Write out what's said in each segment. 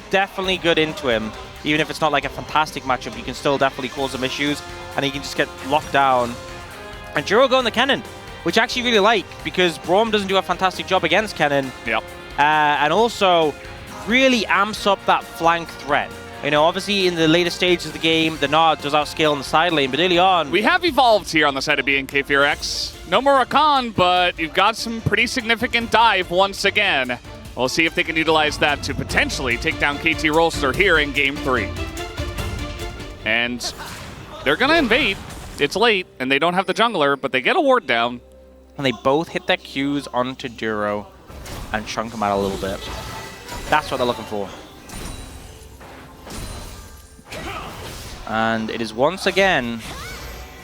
definitely good into him. Even if it's not like a fantastic matchup, you can still definitely cause some issues, and he can just get locked down. And Juro going the Kennen, which I actually really like, because Braum doesn't do a fantastic job against Kennen. Yep. And also really amps up that flank threat. You know, obviously in the later stages of the game, the Nard does outscale in the side lane, but early on... We have evolved here on the side of BNK FearX. No more Rakan, but you've got some pretty significant dive once again. We'll see if they can utilize that to potentially take down KT Rolster here in Game 3. And they're going to invade. It's late, and they don't have the jungler, but they get a ward down. And they both hit their Qs onto Duro and chunk him out a little bit. That's what they're looking for. And it is once again,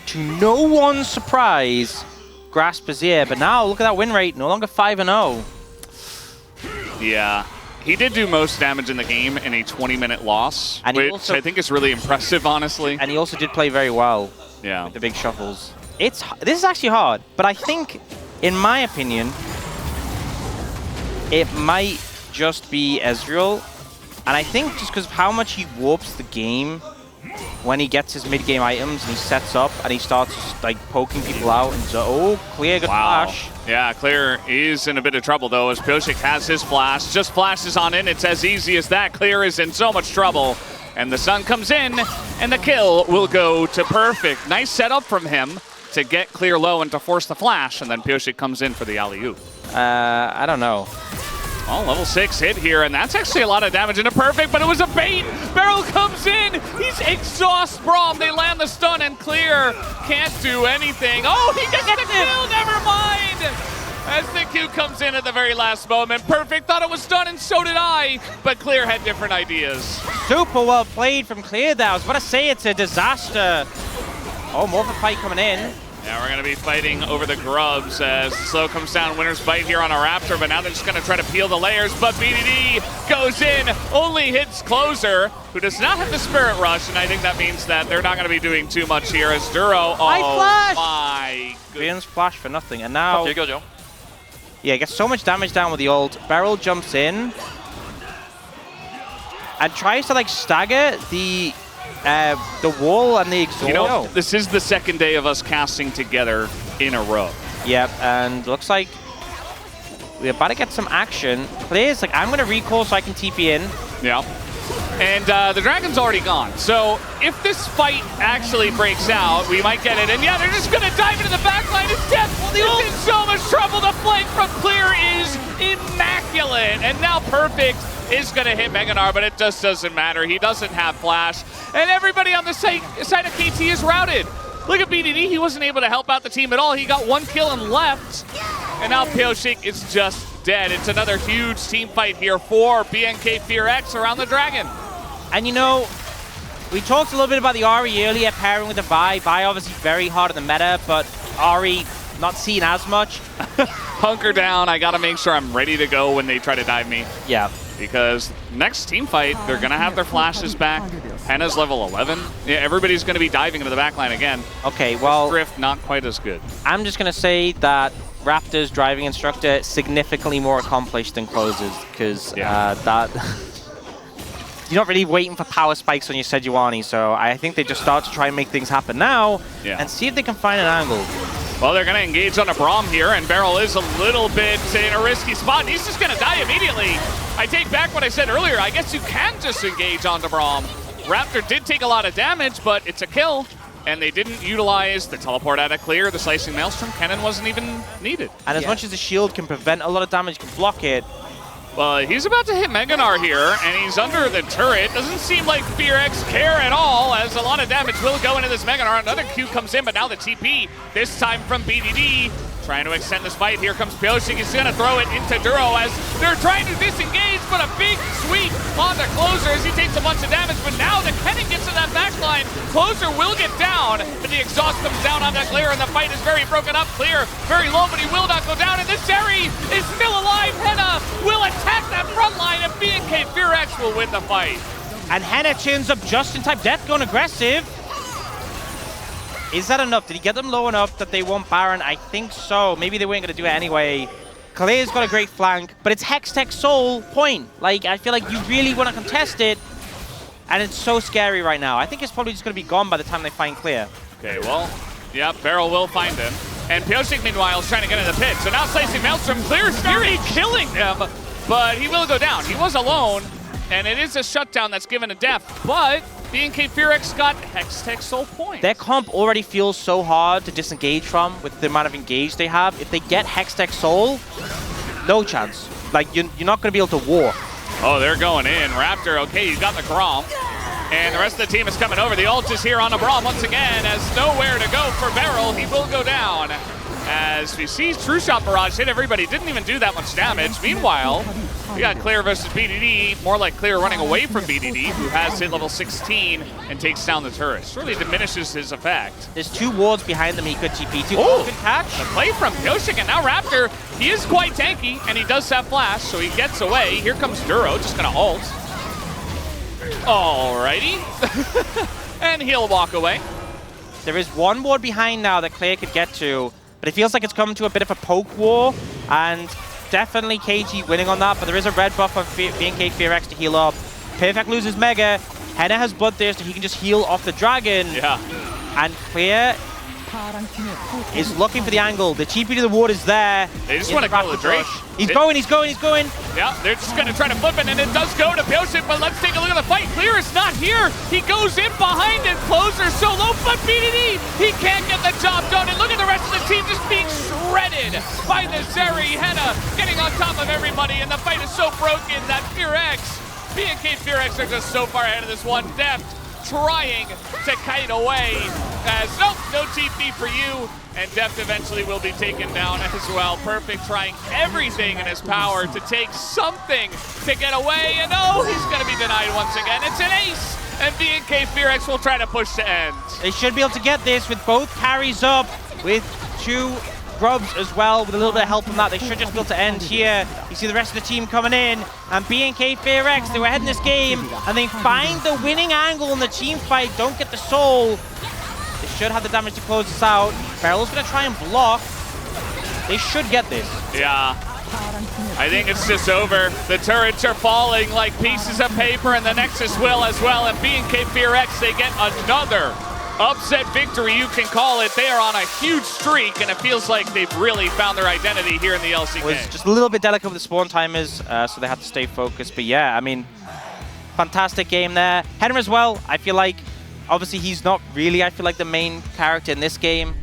to no one's surprise, Grasp is here. But now, look at that win rate, no longer 5-0. Yeah, he did do most damage in the game in a 20-minute loss, and which also, I think is really impressive, honestly. And he also did play very well with the big shuffles. This is actually hard, but I think, in my opinion, it might just be Ezreal. And I think just because of how much he warps the game when he gets his mid-game items and he sets up and he starts like poking people out. And so, oh, Clear, good flash. Yeah, Clear is in a bit of trouble though, as Pyosik has his flash. Just flashes on in, it's as easy as that. Clear is in so much trouble. And the sun comes in, and the kill will go to Perfect. Nice setup from him to get Clear low and to force the flash, and then Pyosik comes in for the alley-oop. I don't know. Oh, level 6 hit here, and that's actually a lot of damage into Perfect, but it was a bait! Beryl comes in! He's exhaust Braum! They land the stun, and Clear can't do anything. Oh, he gets the kill! Never mind! As the Q comes in at the very last moment. Perfect thought it was done, and so did I, but Clear had different ideas. Super well played from Clear there. I was about to say it's a disaster. Oh, more of a fight coming in. Yeah, we're going to be fighting over the grubs as slow comes down. Winner's bite here on a Raptor, but now they're just going to try to peel the layers. But BDD goes in, only hits Closer, who does not have the Spirit Rush, and I think that means that they're not going to be doing too much here as Duro. Oh my goodness. Flash for nothing, and now... Here you go, Joe. Yeah, gets so much damage down with the ult. Beryl jumps in and tries to like stagger the wall and the exhaust. You know, this is the second day of us casting together in a row. Yep, and looks like we're about to get some action. Players like, I'm going to recall so I can TP in. Yeah. And the dragon's already gone. So if this fight actually breaks out, we might get it. And yeah, they're just going to dive into the backline. It's death. He's in so much trouble. The flank from Clear is immaculate. And now Perfect is going to hit Meganar, but it just doesn't matter. He doesn't have flash. And everybody on the side of KT is routed. Look at BDD. He wasn't able to help out the team at all. He got one kill and left. And now Pyosik is just dead. It's another huge team fight here for BNK FearX around the dragon. And you know, we talked a little bit about the Ahri earlier, pairing with the Vi. Vi obviously very hard in the meta, but Ahri not seen as much. Hunker down. I got to make sure I'm ready to go when they try to dive me. Yeah. Because next team fight, they're going to have their flashes back. Henna's level 11. Yeah, everybody's going to be diving into the backline again. Okay, well... Drift, not quite as good. I'm just going to say that Raptor's driving instructor significantly more accomplished than Closes, because that... You're not really waiting for power spikes on your Sejuani, so I think they just start to try and make things happen now and see if they can find an angle. Well, they're going to engage on a Braum here, and Beryl is a little bit in a risky spot, and he's just going to die immediately. I take back what I said earlier. I guess you can just engage onto Braum. Raptor did take a lot of damage, but it's a kill, and they didn't utilize the teleport out of Clear. The Slicing Maelstrom Kennen wasn't even needed. And as much as the shield can prevent a lot of damage, can block it. Well, he's about to hit Meganar here, and he's under the turret. Doesn't seem like FearX care at all, as a lot of damage will go into this Meganar. Another Q comes in, but now the TP, this time from BDD. Trying to extend this fight. Here comes Pyosik. He's going to throw it into Duro as they're trying to disengage, but a big sweep on the Closer as he takes a bunch of damage. But now the Kennen gets to that backline. Closer will get down, but the exhaust comes down on that Clear, and the fight is very broken up. Clear very low, but he will not go down. And this Seri is still alive. Henna will attack that front line, and BNK FearX will win the fight. And Henna chins up just in time. Death going aggressive. Is that enough? Did he get them low enough that they won't Baron? I think so. Maybe they weren't going to do it anyway. Clear's got a great flank, but it's Hextech Soul point. Like, I feel like you really want to contest it, and it's so scary right now. I think it's probably just going to be gone by the time they find Clear. Okay, well, yeah, Barrel will find him. And Pyosik, meanwhile, is trying to get in the pit. So now slicing Maelstrom, Clear's nearly killing him, but he will go down. He was alone, and it is a shutdown that's given a death, but B&K Fearex got Hextech Soul point. Their comp already feels so hard to disengage from with the amount of engage they have. If they get Hextech Soul, no chance. Like, you're not going to be able to war. Oh, they're going in. Raptor, okay, you got the Grom. And the rest of the team is coming over. The ult is here on the Braum once again. Has nowhere to go for Beryl. He will go down. As we see True Shot Barrage hit everybody. Didn't even do that much damage. Meanwhile, we got Clear versus BDD. More like Clear running away from BDD, who has hit level 16 and takes down the turret. Really diminishes his effect. There's 2 wards behind them he could TP to. Oh, good catch. The play from Pyosik, and now Raptor, he is quite tanky, and he does have flash, so he gets away. Here comes Duro, just gonna ult. Alrighty. And he'll walk away. There is 1 ward behind now that Clear could get to, but it feels like it's come to a bit of a poke war, and definitely KG winning on that, but there is a red buff on B&K Fearex to heal up. Perfect loses Mega. Henna has Bloodthirst, so he can just heal off the dragon. Yeah. And Clear is looking for the angle. The TP to the ward is there. They just want to kill the Drake. He's going. Yeah, they're just going to try to flip it, and it does go to Pyosik, but let's take a look at the fight. Clear is not here. He goes in behind it. Closer solo, but BDD, he can't get the job done. And look at the rest of the team just being shredded by the Zeri. Henna getting on top of everybody, and the fight is so broken that B&K Fearex are just so far ahead of this one. Deft trying to kite away as nope, no TP for you, and Deft eventually will be taken down as well. Perfect trying everything in his power to take something to get away, and oh, he's going to be denied once again. It's an ace, and B&K Fearex will try to push to end. They should be able to get this with both carries up, with 2 grubs as well, with a little bit of help from that. They should just be able to end here. You see the rest of the team coming in, and B&K Fearex, they were ahead in this game, and they find the winning angle in the team fight, don't get the soul. They should have the damage to close this out. Barrel's gonna try and block. They should get this. Yeah. I think it's just over. The turrets are falling like pieces of paper, and the Nexus will as well, and B&K Fearex, they get another upset victory, you can call it. They are on a huge streak, and it feels like they've really found their identity here in the LCK. It was just a little bit delicate with the spawn timers, so they had to stay focused. But yeah, I mean, fantastic game there. Henry as well, I feel like, obviously he's not really, I feel like, the main character in this game.